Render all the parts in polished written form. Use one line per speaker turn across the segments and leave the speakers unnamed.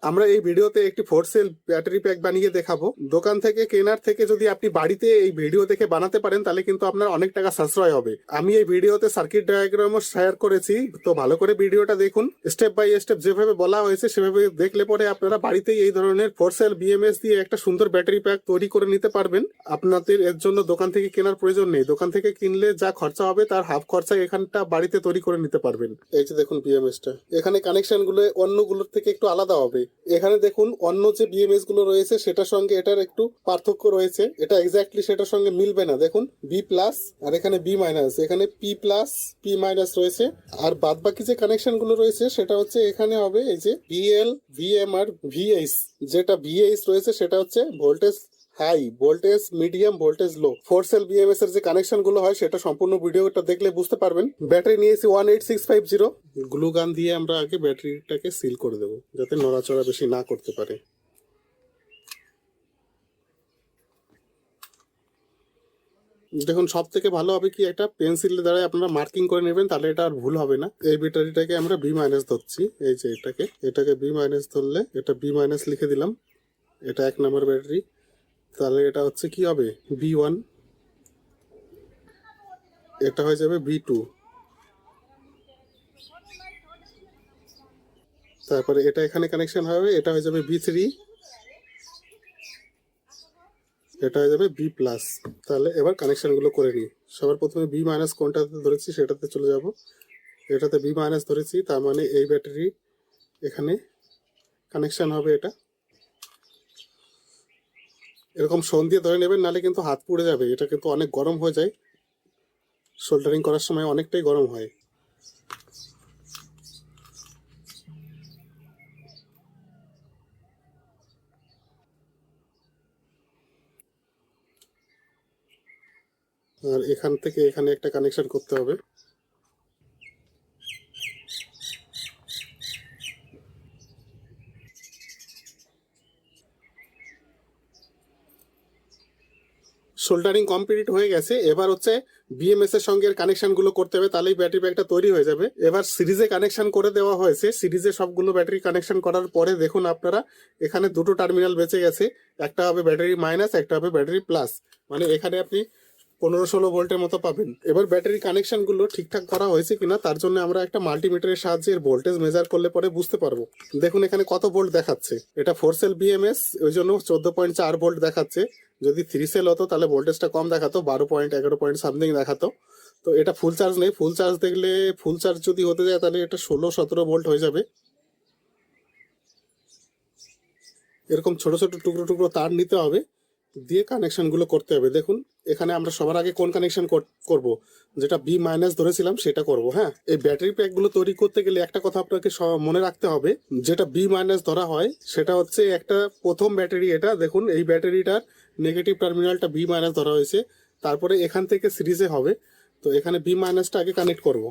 আমরা এই ভিডিওতে একটি 4 সেল ব্যাটারি প্যাক বানিয়ে দেখাবো। দোকান থেকে কেনার থেকে যদি আপনি বাড়িতে এই ভিডিও দেখে বানাতে পারেন তাহলে কিন্তু আপনার অনেক টাকা সাশ্রয় হবে। আমি এই ভিডিওতে সার্কিট ডায়াগ্রামও শেয়ার করেছি, তো ভালো করে ভিডিওটা দেখুন। স্টেপ বাই স্টেপ যেভাবে বলা হয়েছে সেভাবে দেখলে পরে আপনারা বাড়িতেই এই ধরনের 4 সেল বিএমএস দিয়ে একটা সুন্দর ব্যাটারি প্যাক তৈরি করে নিতে পারবেন। আপনাদের এর জন্য দোকান থেকে কেনার প্রয়োজন নেই। দোকান থেকে কিনলে যা খরচা হবে তার হাফ খরচা এখানটা বাড়িতে তৈরি করে নিতে পারবেন। এই যে দেখুন বিএমএসটা, এখানে কানেকশন গুলো অন্যগুলোর থেকে একটু আলাদা হবে। এখানে দেখুন অন্য যে বিএমএস গুলো রয়েছে সেটার সঙ্গে এটার একটু পার্থক্য রয়েছে। এটা এক্স্যাক্টলি সেটার সঙ্গে মিলবে না। দেখুন বি প্লাস আর এখানে বি মাইনাস, এখানে পি প্লাস পি মাইনাস রয়েছে। আর বাদ বাকি যে কানেকশন গুলো রয়েছে সেটা হচ্ছে এখানে হবে এই যে ভিএল ভিএম আর ভিএইচ। যেটা ভিএইচ রয়েছে সেটা হচ্ছে voltage high, voltage medium, voltage low. 4 cell BMS এর যে কানেকশন গুলো হয় সেটা সম্পূর্ণ ভিডিওটা দেখলে বুঝতে পারবেন। ব্যাটারি নিয়েছি 18650। গ্লু গান দিয়ে আমরা আগে ব্যাটারিটাকে সিল করে দেবো যাতে নড়াচড়া বেশি না করতে পারে। দেখুন সব থেকে ভালো হবে কি একটা পেন্সিলের দ্বারা আপনারা মার্কিং করে নেবেন, তাহলে এটা আর ভুল হবে না। এই ব্যাটারিটাকে আমরা বি মাইনাস ধরছি, এই যে এটাকে বি মাইনাস ধরলে এটা বি মাইনাস লিখে দিলাম। এটা 1 নম্বর ব্যাটারি, তাহলে এটা হচ্ছে কি হবে B1, এটা হয়ে যাবে B2, তারপরে এটা এখানে কানেকশন হবে, এটা হয়ে যাবে B3, এটা হয়ে যাবে B+। তাহলে এবার কানেকশন গুলো করে নিই। সবার প্রথমে বি মাইনাস কোনটাতে ধরেছি সেটাতে চলে যাব। এটাতে বি মাইনাস ধরেছি, তার মানে এই ব্যাটারি এখানে কানেকশন হবে। এটা এরকম শোন দিয়ে ধরে নেবেন, নাহলে কিন্তু হাত পুড়ে যাবে। এটা কিন্তু অনেক গরম হয়ে যায়, সোল্ডারিং করার সময় অনেকটাই গরম হয়। আর এখান থেকে এখানে একটা কানেকশন করতে হবে। সোল্ডারিং কমপ্লিট হয়ে গেছে। এবার হচ্ছে বিএমএস এর সঙ্গে কানেকশন গুলো করতে হবে, তাহলেই ব্যাটারি প্যাকটা তৈরি হয়ে যাবে। এবার সিরিজে কানেকশন করে দেওয়া হয়েছে। সিরিজে সবগুলো ব্যাটারি কানেকশন করার পরে দেখুন আপনারা এখানে দুটো টার্মিনাল বেঁচে গেছে। একটা হবে ব্যাটারি মাইনাস, একটা হবে ব্যাটারি প্লাস। মানে এখানে আপনি 15-16 ভোল্টের মতো পাবেন। এবার ব্যাটারি কানেকশন গুলো ঠিকঠাক করা হয়েছে কিনা তার জন্য আমরা একটা মাল্টিমিটারের সাহায্যে ভোল্টেজ মেজার করলে পরে বুঝতে পারবো। দেখুন এখানে কত ভোল্ট দেখাচ্ছে। এটা 4 সেল বিএমএস, ওই জন্য 14.4 ভোল্ট দেখাচ্ছে। যদি 3 সেল হতো তাহলে ভোল্টেজটা কম দেখাতো, 12.11 পয়েন্ট সামথিং দেখাতো। তো এটা ফুল চার্জ নেই। ফুল চার্জ দেখলে, ফুল চার্জ যদি হতে যায় তাহলে এটা 16-17 ভোল্ট হয়ে যাবে। এরকম ছোট ছোট টুকরো টুকরো তার নিতে হবে, দিয়ে কানেকশন গুলো করতে হবে। দেখুন এখানে আমরা সবার আগে কোন কানেকশন করব, যেটা বি মাইনাস ধরেছিলাম সেটা করব। হ্যাঁ, এই ব্যাটারি প্যাক গুলো তৈরি করতে গেলে একটা কথা আপনাকে মনে রাখতে হবে, যেটা বি মাইনাস ধরা হয় সেটা হচ্ছে একটা প্রথম ব্যাটারি। এটা দেখুন এই ব্যাটারিটার নেগেটিভ টার্মিনালটা বি মাইনাস ধরা হয়েছে, তারপরে এখান থেকে সিরিজে হবে। তো এখানে বি মাইনাসটা আগে কানেক্ট করব।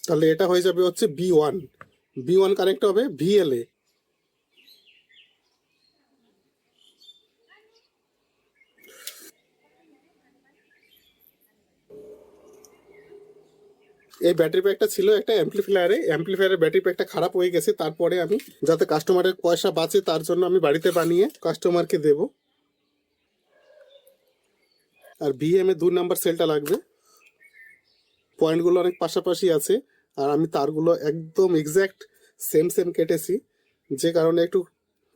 তাহলে এটা হয়ে যাবে হচ্ছে B1, B1 কানেক্ট হবে VL এ। এই ব্যাটারি প্যাকটা ছিল একটা অ্যাম্পলিফায়ারের ব্যাটারি প্যাকটা খারাপ হয়ে গেছে। তারপরে আমি যাতে কাস্টমারের পয়সা বাঁচে তার জন্য আমি বাড়িতে বানিয়ে কাস্টমারকে দেব। আর বিএম এ 2 নাম্বার সেলটা লাগবে। পয়েন্টগুলো অনেক পাশাপাশি আছে, আর আমি তারগুলো একদম এক্স্যাক্ট সেম সেম কেটেছি, যে কারণে একটু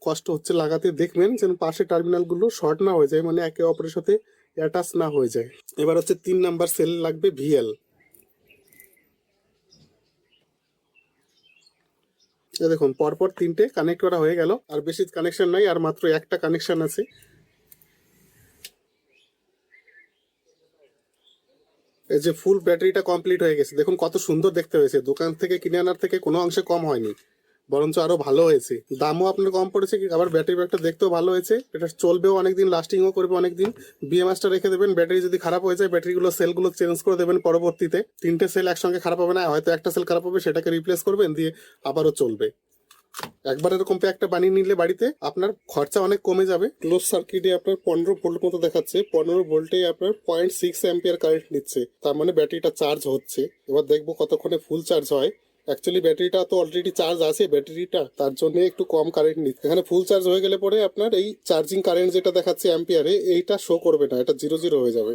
কষ্ট হচ্ছে লাগাতে। দেখবেন যেন পাশে টার্মিনালগুলো শর্ট না হয়ে যায়, মানে একে অপরের সাথে অ্যাটাচ না হয়ে যায়। এবার হচ্ছে 3 নাম্বার সেল লাগবে ভিএল। দেখুন পরপর 3টে কানেক্ট করা হয়ে গেল, আর বেশি কানেকশন নাই, আর মাত্র একটা কানেকশন আছে। এই যে ফুল ব্যাটারিটা কমপ্লিট হয়ে গেছে। দেখুন কত সুন্দর দেখতে হয়েছে। দোকান থেকে কিনে আনার থেকে কোনো অংশে কম হয়নি, বরঞ্চ আরো ভালো হয়েছে। দামও আপনার কম পড়েছে, আবার ব্যাটারি ব্যাগটা দেখতেও ভালো হয়েছে। এটা চলবেও অনেকদিন, লাস্টিংও করবে অনেকদিন। বিএমএসটা রেখে দেবেন। ব্যাটারি যদি খারাপ হয়ে যায় ব্যাটারিগুলো সেলগুলো চেঞ্জ করে দেবেন পরবর্তীতে। 3টে সেল একসঙ্গে খারাপ হবে না, হয়তো একটা সেল খারাপ হবে সেটাকে রিপ্লেস করবেন, দিয়ে আবারও চলবে। একবার এরকম প্যাকটা বানিয়ে নিলে বাড়িতে আপনার খরচা অনেক কমে যাবে। ক্লোজ সার্কিটে আপনার 15 ভোল্ট মতো দেখাচ্ছে, 15 ভোল্টে আপনার 0.6 অ্যাম্পিয়ার কারেন্ট নিচ্ছে, তার মানে ব্যাটারিটা চার্জ হচ্ছে। এবার দেখবো কতক্ষণে ফুল চার্জ হয়। অ্যাকচুয়ালি ব্যাটারিটা তো অলরেডি চার্জ আছে, ব্যাটারিটা তার জন্য একটু কম কারেন্ট নিচ্ছে। এখানে ফুল চার্জ হয়ে গেলে পরে আপনার এই চার্জিং কারেন্ট যেটা দেখাচ্ছে অ্যাম্পিয়ারে, এইটা শো করবে না, এটা 0 0 হয়ে যাবে।